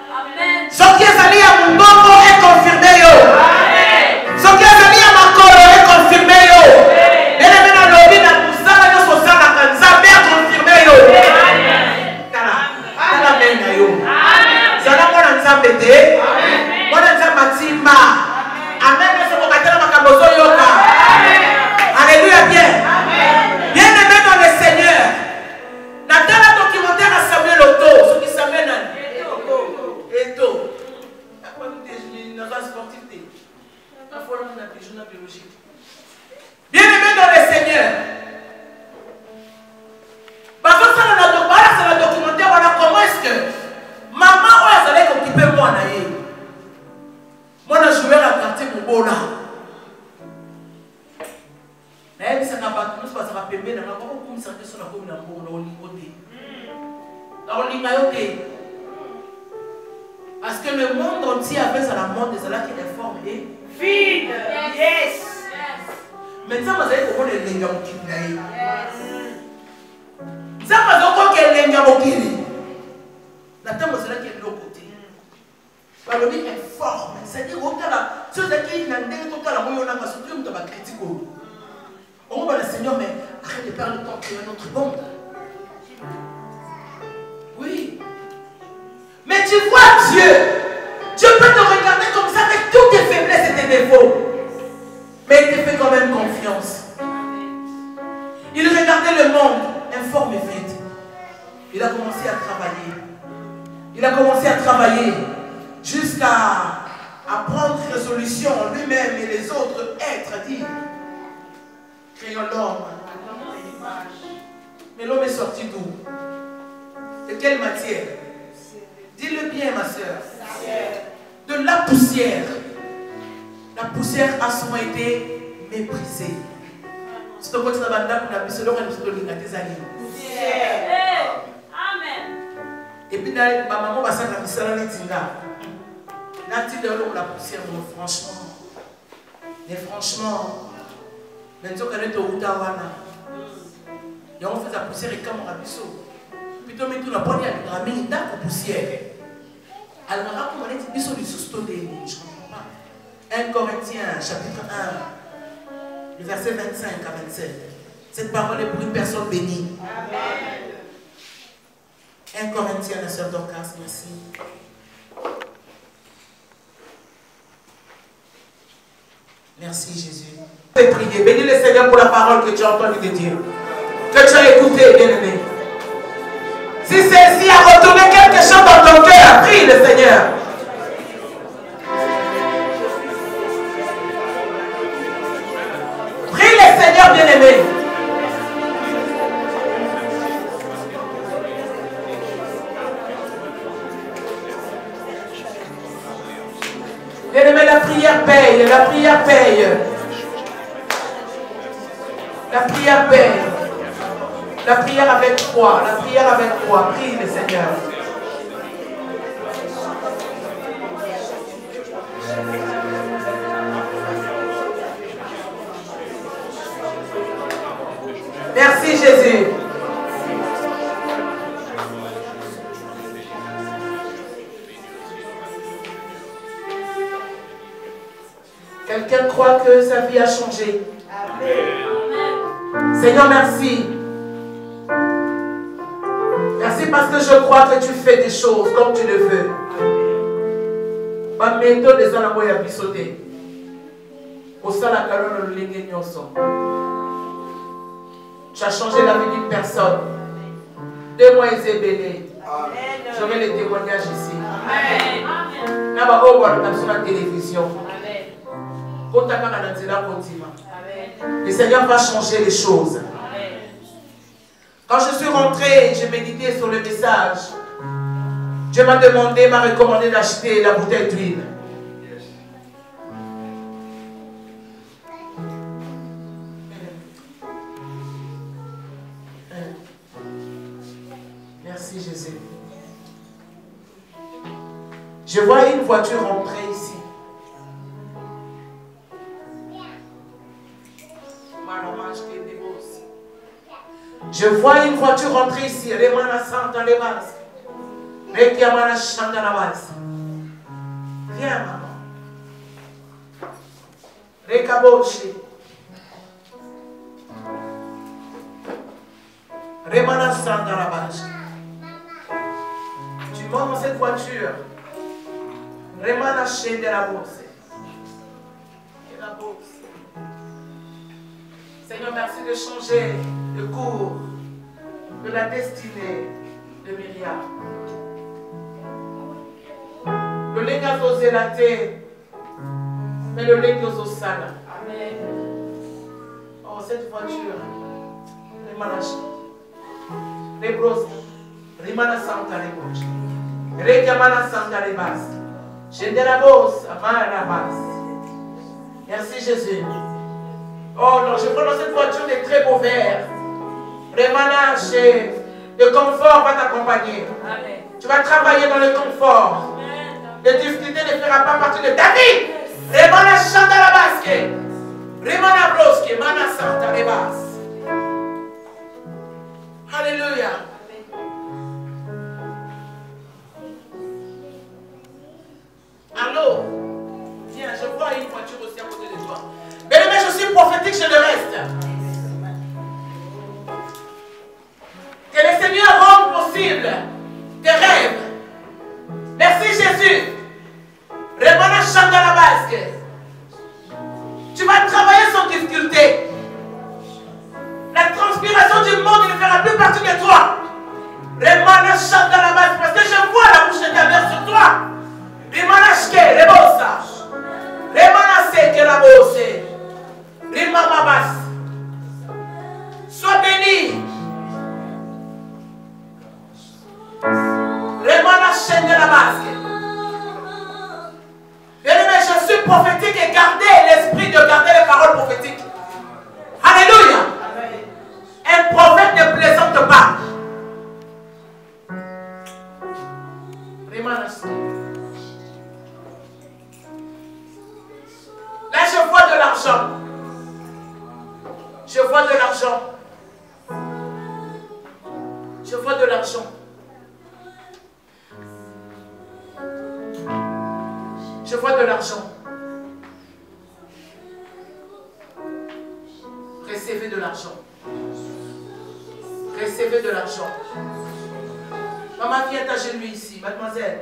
Amen. Ce qui est allé à mon bongo est confirmé. Amen. Ce qui est allé à ma colo est confirmé. Et là maintenant, l'objet n'a pas ça, nous sommes ça, la mère confirmé. Amen. Tala mena yo. Amen. Zala mona nzambete. Amen. Mona nzambatima. Amen. C'est pour katela makabozo yoka. Alléluia bien. Amen. Bien aimé dans le Seigneur. Natala documentaire à Samuel Oto, ce qui Samuel a dit. Eto. Après tout déjeuner, dans la sportivité. La fois on a déjeuné en biologie. Bien aimé dans le Seigneur. Parce que ça c'est le documentaire, on a comment est-ce que maman ou elle allait occuper moi naïe. Moi je jouais à quartier Moubola. Mais ça n'a pas tout ça va pember na pas comme ça que sur la commune en bon côté. Dans l'ingayoti. Parce que le monde entier avait ça la mode des ala qui réforme et vide. Yes. Maintenant vous allez comment les linga mokili. Yes. Ça va donc que les linga mokili. La temps vous allez qui de l'autre côté. Le livre est fort, c'est-à-dire que ceux qui n'ont pas la moyenne n'a pas surtout de la critique. On va le Seigneur, mais arrête de perdre le temps pour un autre monde. Oui. Mais tu vois Dieu. Dieu peut te regarder comme ça avec toutes tes faiblesses et tes défauts. Mais il te fait quand même confiance. Il regardait le monde informe et vide. Il a commencé à travailler. Il a commencé à travailler jusqu'à prendre résolution lui-même et les autres êtres à dire. Créons l'homme. Mais l'homme est sorti d'où? De quelle matière? Dis-le bien, ma soeur. De la poussière. La poussière a souvent été méprisée. C'est pourquoi tu as dit que Amen. Et puis, ma maman va s'en la poussière, franchement. Mais franchement. Maintenant, quand on est au Outawana, on fait la poussière et comme on a biseau. Plutôt, mais tout le monde a mis une date de poussière. Alors, comment on est biseau du sous-stolé? Je ne comprends pas. 1 Corinthiens, chapitre 1, le verset 25 à 27. Cette parole est pour une personne bénie. Amen. 1 Corinthiens, la sœur Dorcas, merci. Merci Jésus. Je vais prier. Bénis le Seigneur pour la parole que tu as entendu de dire. Que tu as écouté, bien-aimé. Si celle-ci a retourné quelque chose dans ton cœur, prie le Seigneur. Prie le Seigneur, bien-aimé. Bien-aimé, la prière paye, la prière paye. La prière paye. La prière avec foi, la prière avec foi. Prie le Seigneur. Merci Jésus. Quelqu'un croit que sa vie a changé. Amen. Seigneur, merci. Merci parce que je crois que tu fais des choses comme tu le veux. Ma méthode est en amour à sauter. Au sein de la calonne, tu as changé la vie d'une personne. 2 mois et zébélé. Je vais les témoignages ici. Amen. Sur la télévision. Le Seigneur va changer les choses. Quand je suis rentré, j'ai médité sur le message. Dieu m'a demandé, m'a recommandé d'acheter la bouteille d'huile. Merci Jésus. Je vois une voiture rentrer ici. Je vois une voiture rentrer ici. Remana Santa Lebas. Rekiamana Chanda Labas. Viens, maman. Rekaboshi. Remana Santa Labas. Tu montes dans cette voiture. Remana Chenda Labos. Seigneur, merci de changer le cours de la destinée de Myriam. Le légat aux élatés, mais le légat aux sala. Amen. Oh, cette voiture, les bros, Rimana Santa Lebos, Rekamana Santa Lebas, Genderabos, Amara Bas. Merci Jésus. Oh non, je prends dans cette voiture des très beaux verres. Remanage, le confort va t'accompagner. Tu vas travailler dans le confort. Les difficultés ne feront pas partie de ta vie. Remana chanta la basque. Remana broske, mana santa rebas. Alléluia. Allô? Tiens, je vois une voiture aussi à côté de toi. Mais je suis prophétique, je le reste. Que le Seigneur rende possible tes rêves. Merci Jésus. Remana chanta la basque. Tu vas travailler sans difficulté. La transpiration du monde ne fera plus partie de toi. Remana chanta la basque. Parce que je vois la bouche de ta mère sur toi. Remana chke, rebosa. Remana seke la bosse. Remana bas. Sois béni. Remana chaîne de la basque. Bien-aimé, je suis prophétique et gardez l'esprit de garder les paroles prophétiques. Alléluia. Un prophète ne plaisante pas. Là, je vois de l'argent. Je vois de l'argent. Je vois de l'argent. Je vois de l'argent. Recevez de l'argent. Recevez de l'argent. Maman, viens t'agenouiller ici, mademoiselle.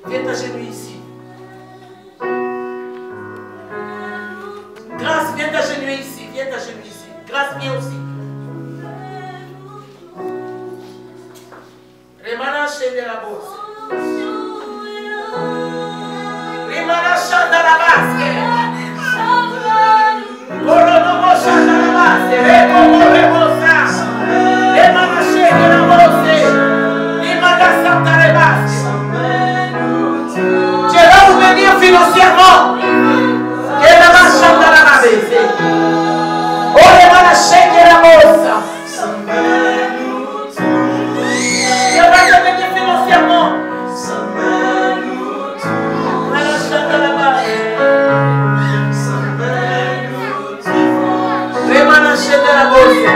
Viens t'agenouiller ici. Grâce, viens t'agenouiller ici. Viens t'agenouiller ici. Grâce, viens aussi. Remana chez la bourse. Rimana chanda la basque. Oronomo chanda la basque. Remomo remosa. Remana chende la bosse. Rimana santa la basque. Tu vas vous venir financièrement. Remana chanda la basque. Remana chende la bosse. Tu vas te venir financièrement. La bolsa.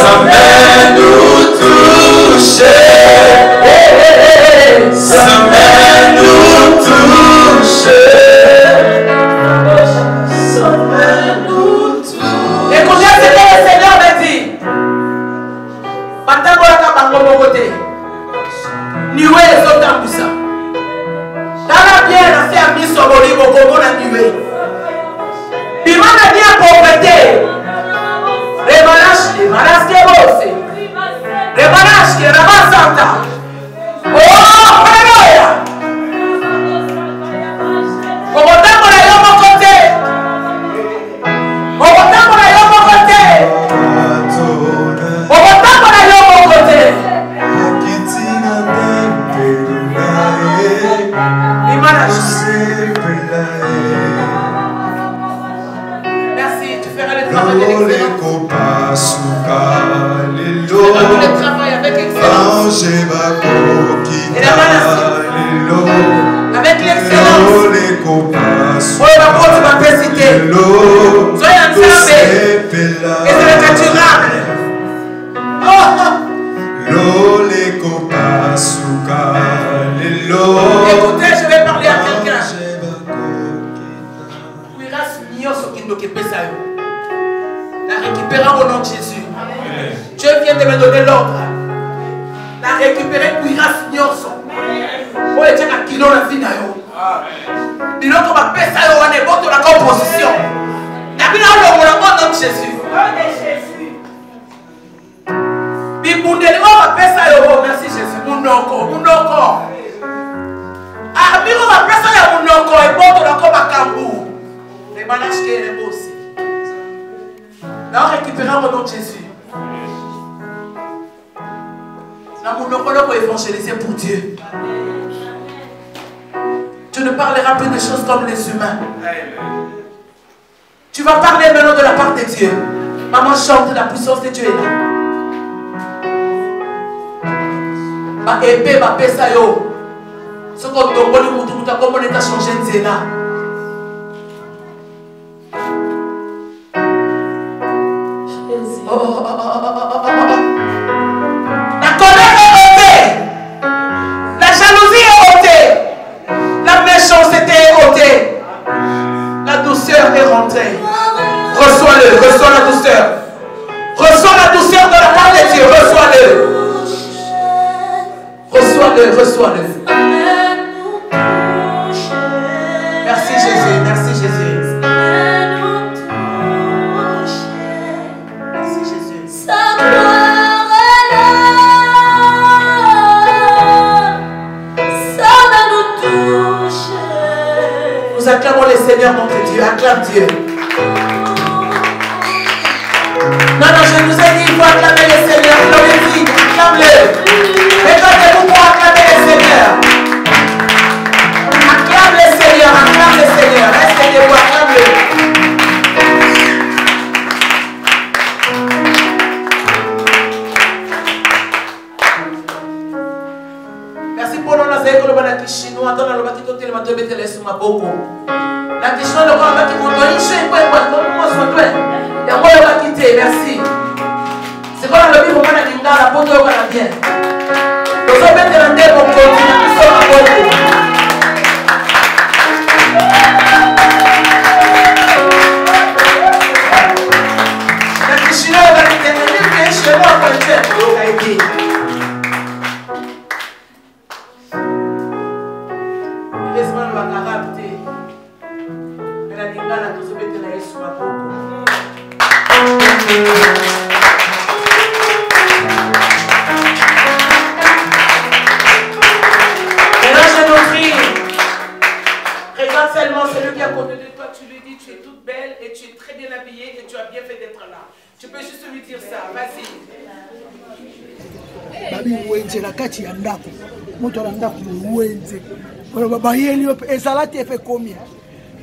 Jamais nous toucher. Jamais nous toucher. Jamais nous toucher. Écoutez ce que le Seigneur me dit. Matambolaka bango bokote. Niwe ezotambusa. Tala bien na se ami soboli bokomo na niwe. Bimana dia pauvreté. Rebanash ke bose. Rebanash ke rabasanta. Oh, hallelujah. Okotambola yo mokote. Okotambola yo mokote. Okotambola yo mokote. Merci, tu feras le travail avec excellence. Tu feras le travail avec excellence. Et la maladie. Avec l'excellence. Oh, ma porte tu m'as cité. Soyez en serbe. Et c'est le cas durable. Écoutez, je vais parler à quelqu'un. La récupérer au nom de Jésus. Dieu vient de me donner l'ordre. La récupérer pour Iras Nyoso. Oh, et tiens, à kilo la vie na yo. Dis-donc qu'on va passer à yo, on est bon de la composition. La vie na yo, on a bon nom de Jésus. Bibundeli, on va passer à yo, merci Jésus. Mounoko. Ah, mais on va passer à yo, Mounoko, et bon de la composition. Les manages qui est aussi. Là, on récupérera au nom de Jésus. Là, mon nom pour évangéliser pour Dieu. Tu ne parleras plus de choses comme les humains. Tu vas parler maintenant de la part de Dieu. Maman chante, la puissance de Dieu est là. Ma épée, ma pesa yo. Ce qu'on tombe, comme on est à changer de zéla. La colère est ôtée. La jalousie est ôtée. La méchanceté est ôtée. La douceur est rentrée. Reçois-le, reçois la douceur. Reçois la douceur de la part de Dieu. Reçois-le. Reçois-le, reçois-le. Merci Jésus, merci Jésus. Nous acclamons le Seigneur notre Dieu. Acclame Dieu. Non, je nous ai dit, il faut acclamer le Seigneur. Glorifie, acclame-le. Mettez-vous pour acclamer le Seigneur. Acclame le Seigneur, acclame le Seigneur. Restez debout, acclame-le. Merci pour nous, nous avons le chinois, dans le bâtiment de la Sumaboko. La question de quoi on va quitter, merci. C'est quoi le livre qu'on a dit dans la peau de la bien. Nous sommes mettre un démon pour nous sommes à Boko. La question va quitter, mais chez moi, quand tu es Regarde seulement celui qui est à côté de toi, tu lui dis tu es toute belle et tu es très bien habillée et tu as bien fait d'être là. Tu peux juste lui dire ça, vas-y. Babi wenze la kati ya ndako. Moto la ndako wenze. Baba bayeli yo ezalati epe komi.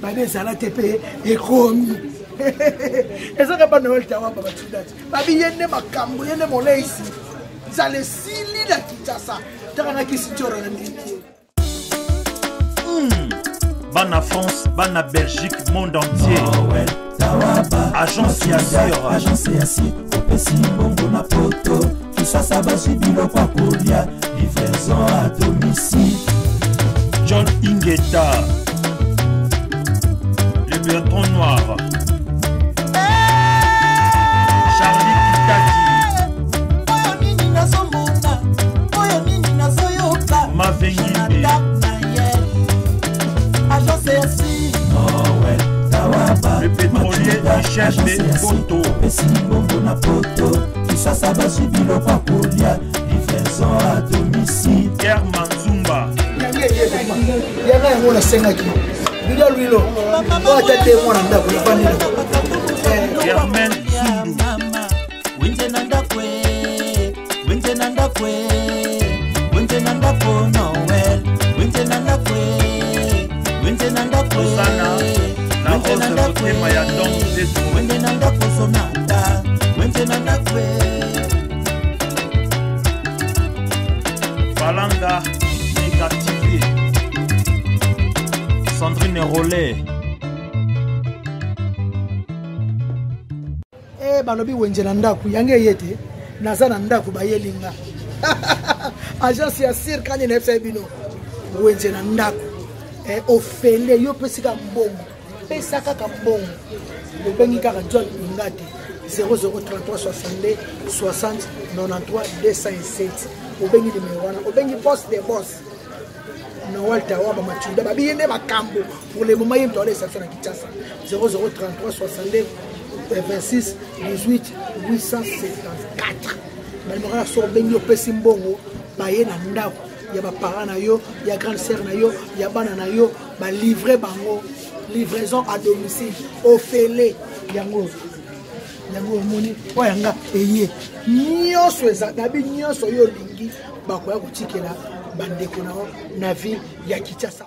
Babi ezalati epe ekomi. Ezaka ba Noël tawa baba tudati. Babi yende makambo yende moleisi. Zale sili la kitasa. Taka kisi toro na ndiki. Bana France, Bana Belgique, monde entier. Agence Yassir. opesi mbongo na poto kisasa basibilo kwa kolia livraison à domicile. John Ingeta, le Bertrand Noir, Charlie Kitati, Mavengimbe, le pétrolier Michel Poto, livraison à domicile. Guerre Manzumba, yanga yango nasengaki bilo lwilo oata te mwana ndako yavandila Germaine Zundu, Wente nanda po Noël, wente nanda Osana, la rose motema ya Dom Zetu, wente nanda po sonata, wente nanda Balanga, Négative, Sandrine Rollet, balobi wenje na ndako yange yete naza na ndako bayelinga agence ya sir kanye na fsa bino wenje na ndako ofele yo pesika mbongo pesa kaka mbongo obengi kaka John Ingate 0033 60 93 207 obengi numéro wana obengi poste de boss na Walter Waba Machuda babiyende makambo pour le moment yemto ala exception na Kinshasa 0033 62 26 18 874 balimaka so bengi yo pesi mbongo baye na ndako ya baparents na yo ya grande sœur na yo ya bana na yo ba livrer bango livraison à domicile ofele yango moni oyanga eye nyonso eza nabi nyonso yo lingi bakoya kotikela bandeko na ville ya Kinshasa.